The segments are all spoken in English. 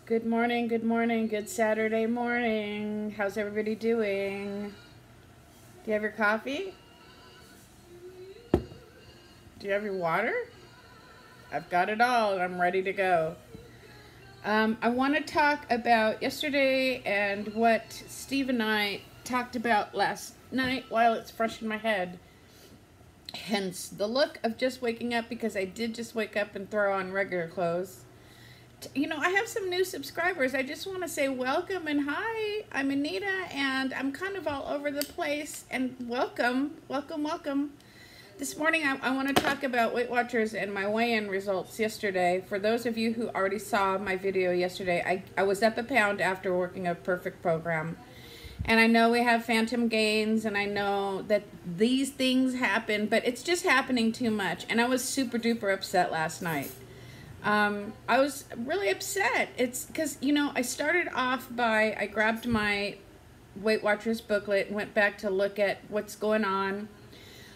Good morning, good Saturday morning. How's everybody doing? Do you have your coffee? Do you have your water? I've got it all and I'm ready to go. I want to talk about yesterday and what Steve and I talked about last night while it's fresh in my head. Hence the look of just waking up, because I did just wake up and throw on regular clothes. You know, I have some new subscribers. I just want to say welcome and hi. I'm Anita and I'm kind of all over the place, and welcome. This morning I want to talk about Weight Watchers and my weigh-in results yesterday. For those of you who already saw my video yesterday, I was up a pound after working a perfect program. And I know we have phantom gains, and I know that these things happen, but it's just happening too much. And I was super duper upset last night. I was really upset. It's because, you know, I started off by, I grabbed my Weight Watchers booklet and went back to look at what's going on.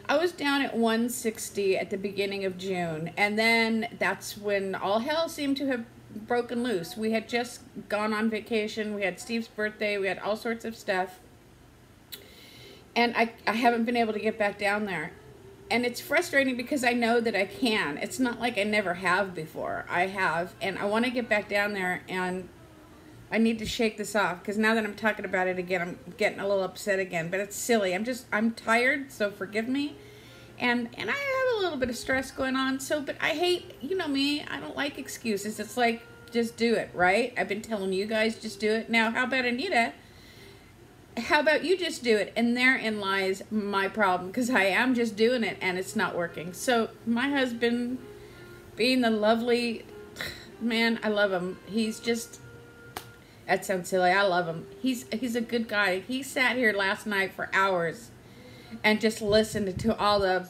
I was down at 160 at the beginning of June, and then that's when all hell seemed to have broken loose. We had just gone on vacation. We had Steve's birthday. We had all sorts of stuff. And I haven't been able to get back down there. And it's frustrating because I know that I can. It's not like I never have before. I have, and I want to get back down there, and I need to shake this off, because now that I'm talking about it again, I'm getting a little upset again. But it's silly. I'm tired, so forgive me. And I have a little bit of stress going on. So, but I hate, you know me, I don't like excuses. It's like, just do it, right? I've been telling you guys, just do it. Now, how about Anita? How about you just do it? And therein lies my problem, because I am just doing it and it's not working. So my husband, being the lovely man, I love him. He's just, that sounds silly, I love him. He's a good guy. He sat here last night for hours and just listened to all the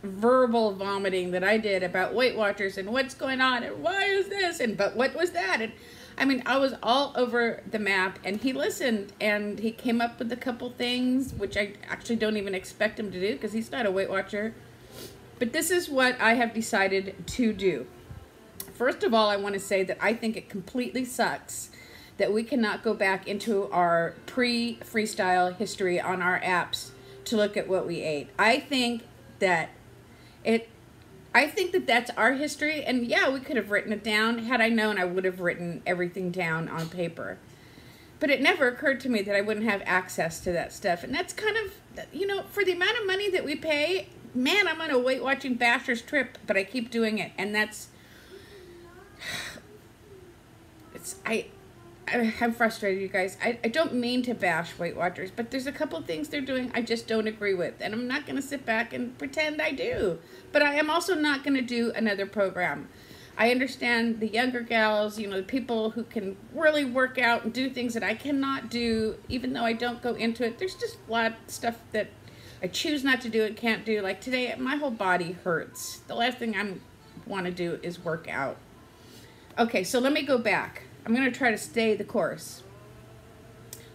verbal vomiting that I did about Weight Watchers and what's going on and why is this and but what was that, and I mean, I was all over the map, and he listened, and he came up with a couple things, which I actually don't even expect him to do, because he's not a Weight Watcher. But this is what I have decided to do. First of all, I want to say that I think it completely sucks that we cannot go back into our pre-freestyle history on our apps to look at what we ate. I think that that's our history, and yeah, we could have written it down. Had I known, I would have written everything down on paper. But it never occurred to me that I wouldn't have access to that stuff. And that's kind of, you know, for the amount of money that we pay, man, I'm on a Weight Watching basher's trip, but I keep doing it. And I'm frustrated, you guys. I don't mean to bash Weight Watchers, but there's a couple things they're doing I just don't agree with. And I'm not going to sit back and pretend I do. But I am also not going to do another program. I understand the younger gals, you know, the people who can really work out and do things that I cannot do, even though I don't go into it. There's just a lot of stuff that I choose not to do and can't do. Like today, my whole body hurts. The last thing I want to do is work out. Okay, so let me go back. I'm going to try to stay the course.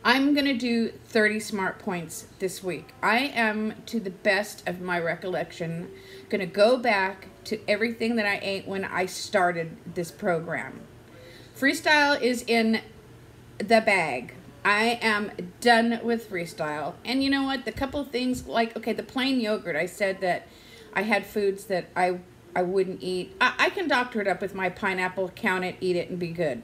I'm going to do 30 smart points this week. I am, to the best of my recollection, going to go back to everything that I ate when I started this program. Freestyle is in the bag. I am done with freestyle. And you know what? The couple things, like, okay, the plain yogurt, I said that I had foods that I wouldn't eat. I can doctor it up with my pineapple, count it, eat it, and be good.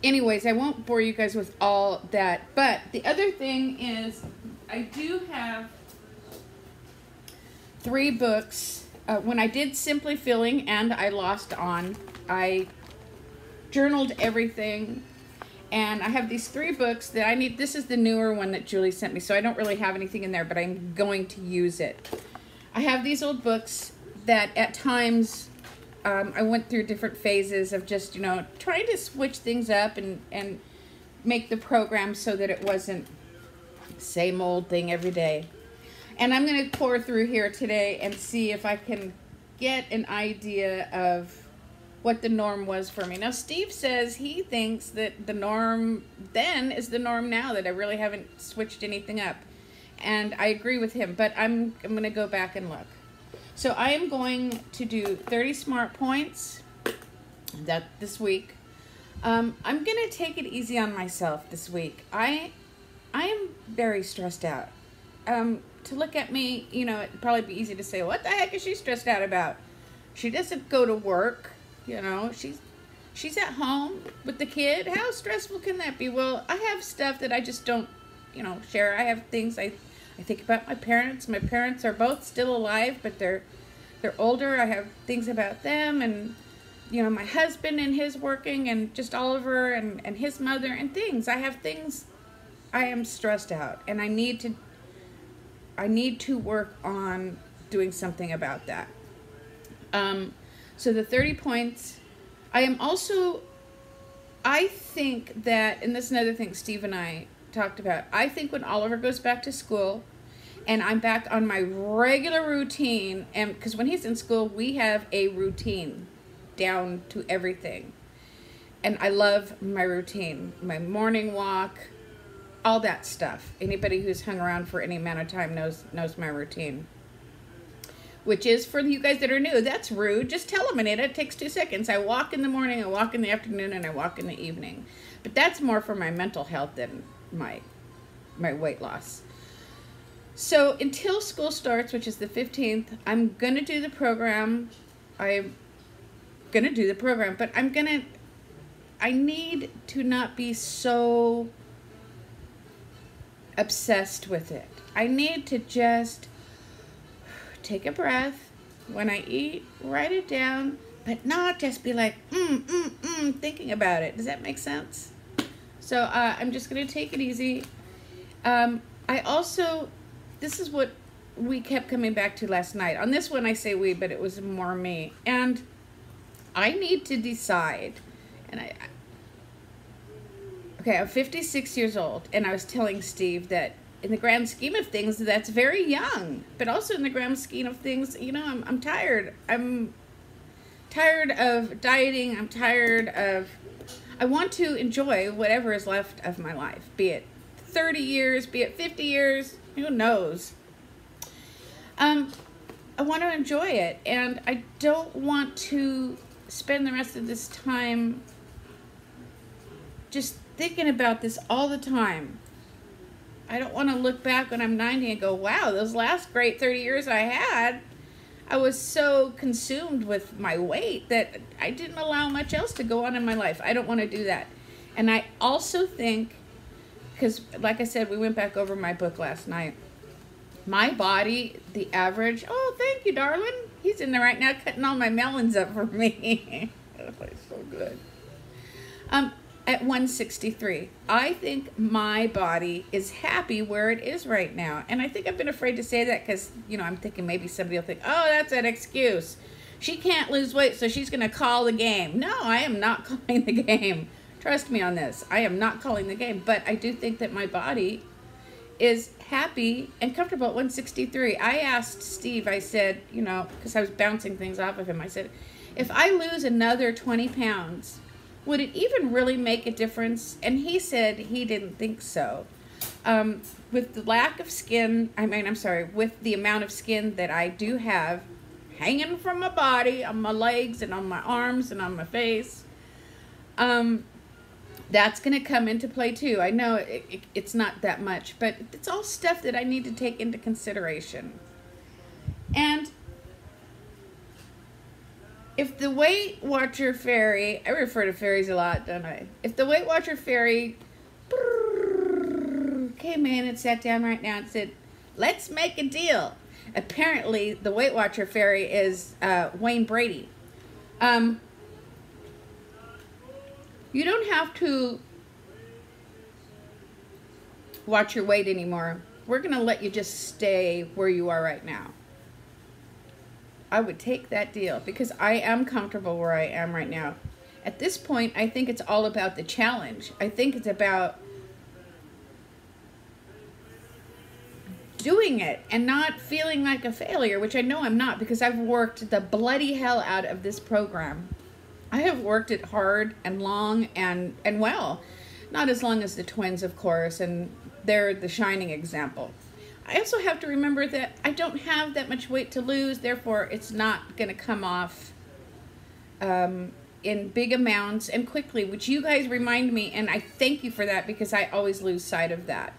Anyways, I won't bore you guys with all that, but the other thing is I do have 3 books. When I did Simply Feeling and I lost on, I journaled everything, and I have these 3 books that I need. This is the newer one that Julie sent me, so I don't really have anything in there, but I'm going to use it. I have these old books that at times I went through different phases of just, you know, trying to switch things up and make the program so that it wasn't same old thing every day. And I'm going to pour through here today and see if I can get an idea of what the norm was for me. Now, Steve says he thinks that the norm then is the norm now, that I really haven't switched anything up. And I agree with him, but I'm going to go back and look. So I am going to do 30 smart points, that this week. I'm gonna take it easy on myself this week. I am very stressed out. To look at me, you know, it'd probably be easy to say, what the heck is she stressed out about? She doesn't go to work, you know, she's at home with the kid. How stressful can that be? Well, I have stuff that I just don't, you know, share. I have things I think about my parents. My parents are both still alive, but they're older. I have things about them, and you know, my husband and his working, and just Oliver and his mother and things. I have things. I am stressed out, and I need to work on doing something about that. So the 30 points, I think that, and this is another thing Steve and I talked about, I think when Oliver goes back to school and I'm back on my regular routine, and because when he's in school, we have a routine down to everything. And I love my routine, my morning walk, all that stuff. Anybody who's hung around for any amount of time knows my routine. Which is, for you guys that are new, that's rude. Just tell them, Anita. It takes 2 seconds. I walk in the morning, I walk in the afternoon, and I walk in the evening. But that's more for my mental health than my weight loss. So until school starts, which is the 15th, I'm going to do the program. I'm going to do the program, but I need to not be so obsessed with it. I need to just take a breath. When I eat, write it down, but not just be like, thinking about it. Does that make sense? So I'm just going to take it easy. I also, this is what we kept coming back to last night. On this one, I say we, but it was more me. And I need to decide. And okay, I'm 56 years old, and I was telling Steve that in the grand scheme of things, that's very young. But also in the grand scheme of things, you know, I'm tired. I'm tired of dieting. I'm tired of, I want to enjoy whatever is left of my life, be it 30 years, be it 50 years, who knows. I want to enjoy it, and I don't want to spend the rest of this time just thinking about this all the time. I don't want to look back when I'm 90 and go, wow, those last great 30 years I had, I was so consumed with my weight that I didn't allow much else to go on in my life. I don't want to do that. And I also think, because like I said, we went back over my book last night. My body, the average, oh, thank you, darling. He's in there right now cutting all my melons up for me. That tastes so good. At 163. I think my body is happy where it is right now. And I think I've been afraid to say that because, you know, I'm thinking maybe somebody will think, oh, that's an excuse. She can't lose weight, so she's going to call the game. No, I am not calling the game. Trust me on this. I am not calling the game. But I do think that my body is happy and comfortable at 163. I asked Steve, I said, you know, because I was bouncing things off of him, I said, if I lose another 20 pounds, would it even really make a difference? And he said he didn't think so. With the lack of skin, with the amount of skin that I do have hanging from my body, on my legs and on my arms and on my face, that's going to come into play too. I know it's not that much, but it's all stuff that I need to take into consideration. And if the Weight Watcher Fairy, I refer to fairies a lot, don't I? If the Weight Watcher Fairy came in and sat down right now and said, let's make a deal. Apparently, the Weight Watcher Fairy is Wayne Brady. You don't have to watch your weight anymore. We're going to let you just stay where you are right now. I would take that deal because I am comfortable where I am right now. At this point, I think it's all about the challenge. I think it's about doing it and not feeling like a failure, which I know I'm not because I've worked the bloody hell out of this program. I have worked it hard and long and well. Not as long as the twins, of course, and they're the shining example. I also have to remember that I don't have that much weight to lose, therefore it's not going to come off in big amounts and quickly, which you guys remind me, and I thank you for that because I always lose sight of that.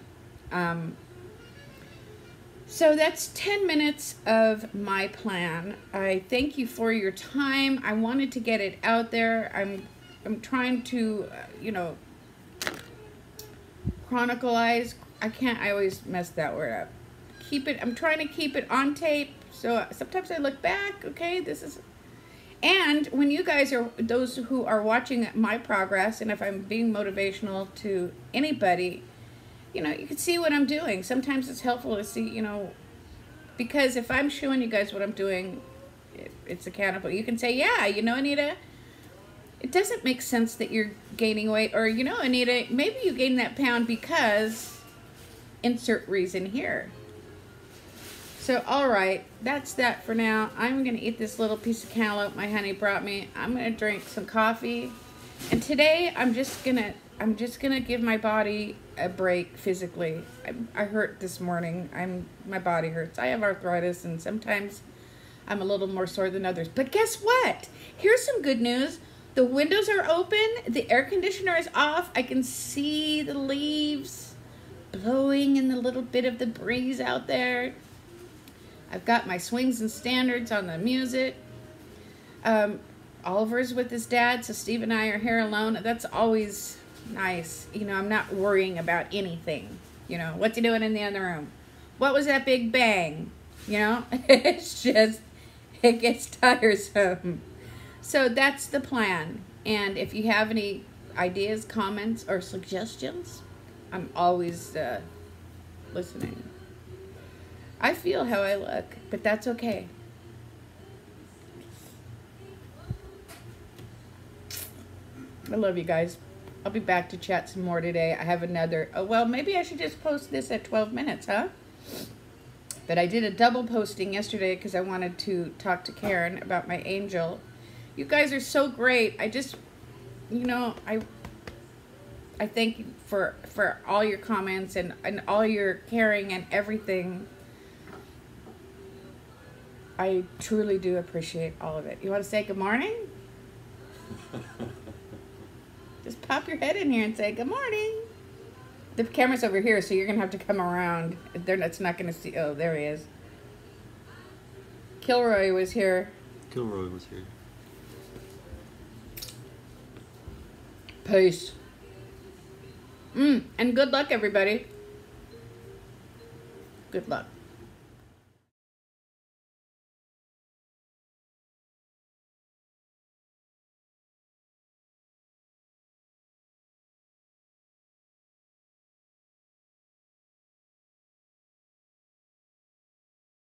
So that's 10 minutes of my plan. I thank you for your time. I wanted to get it out there. I'm trying to, you know, chronicleize. I always mess that word up. I'm trying to keep it on tape. So sometimes I look back, okay, this is, and when you guys are, those who are watching my progress, and if I'm being motivational to anybody, you know, you can see what I'm doing. Sometimes it's helpful to see, you know, because if I'm showing you guys what I'm doing, it's accountable. You can say, yeah, you know, Anita, it doesn't make sense that you're gaining weight, or, you know, Anita, maybe you gained that pound because insert reason here. So, all right, that's that for now. I'm going to eat this little piece of cantaloupe my honey brought me. I'm going to drink some coffee. And today I'm just going to give my body a break physically. I hurt this morning. My body hurts. I have arthritis, and sometimes I'm a little more sore than others. But guess what? Here's some good news. The windows are open. The air conditioner is off. I can see the leaves blowing in the little bit of the breeze out there. I've got my swings and standards on the music. Oliver's with his dad, so Steve and I are here alone. That's always nice. You know, I'm not worrying about anything. You know, what's he doing in the other room? What was that big bang? You know, it's just, it gets tiresome. So that's the plan. And if you have any ideas, comments, or suggestions, I'm always listening. I feel how I look, but that's okay. I love you guys. I'll be back to chat some more today. I have another, oh, well, maybe I should just post this at 12 minutes, huh? But I did a double posting yesterday because I wanted to talk to Karen about my angel. You guys are so great. I just, you know, I thank you for all your comments and all your caring and everything. I truly do appreciate all of it. You want to say good morning? Just pop your head in here and say good morning. The camera's over here, so you're going to have to come around. It's not going to see. Oh, there he is. Kilroy was here. Kilroy was here. Peace. And good luck, everybody. Good luck.